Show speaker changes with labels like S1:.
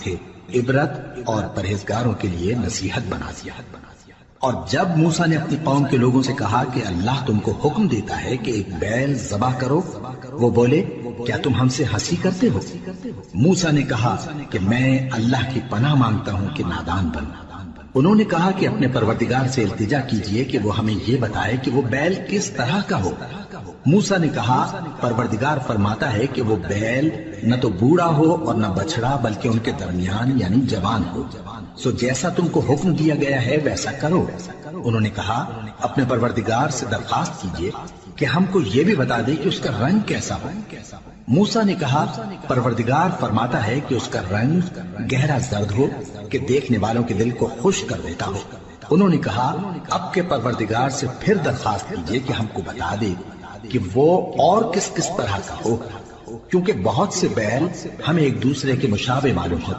S1: تھے، عبرت اور پرہیزگاروں کے لیے نصیحت بنا دیا۔ اور جب موسیٰ نے اپنی قوم کے لوگوں سے کہا کہ اللہ تم کو حکم دیتا ہے کہ ایک بیل ذبح کرو، وہ بولے کیا تم ہم سے ہنسی کرتے ہو؟ موسیٰ نے کہا کہ میں اللہ کی پناہ مانگتا ہوں کہ نادان بنوں۔ انہوں نے کہا کہ اپنے پروردگار سے التجا کیجئے کہ وہ ہمیں یہ بتائے کہ وہ بیل کس طرح کا ہو۔ موسیٰ نے کہا پروردگار فرماتا ہے کہ وہ بیل نہ تو بوڑھا ہو اور نہ بچڑا، بلکہ ان کے درمیان یعنی جوان ہو، سو جیسا تم کو حکم دیا گیا ہے ویسا کرو۔ انہوں نے کہا اپنے پروردگار سے درخواست کیجئے کہ ہم کو یہ بھی بتا دے کہ اس کا رنگ کیسا ہو۔ موسیٰ نے کہا پروردگار فرماتا ہے کہ اس کا رنگ گہرا زرد ہو کہ دیکھنے والوں کے دل کو خوش کر دیتا ہو۔ انہوں نے کہا اب کے پروردگار سے پھر درخواست کیجئے کہ ہم کو بتا دے کہ وہ اور کس کس طرح کا ہو، کیونکہ بہت سے بیل ہمیں ایک دوسرے کے مشابہ معلوم ہوتے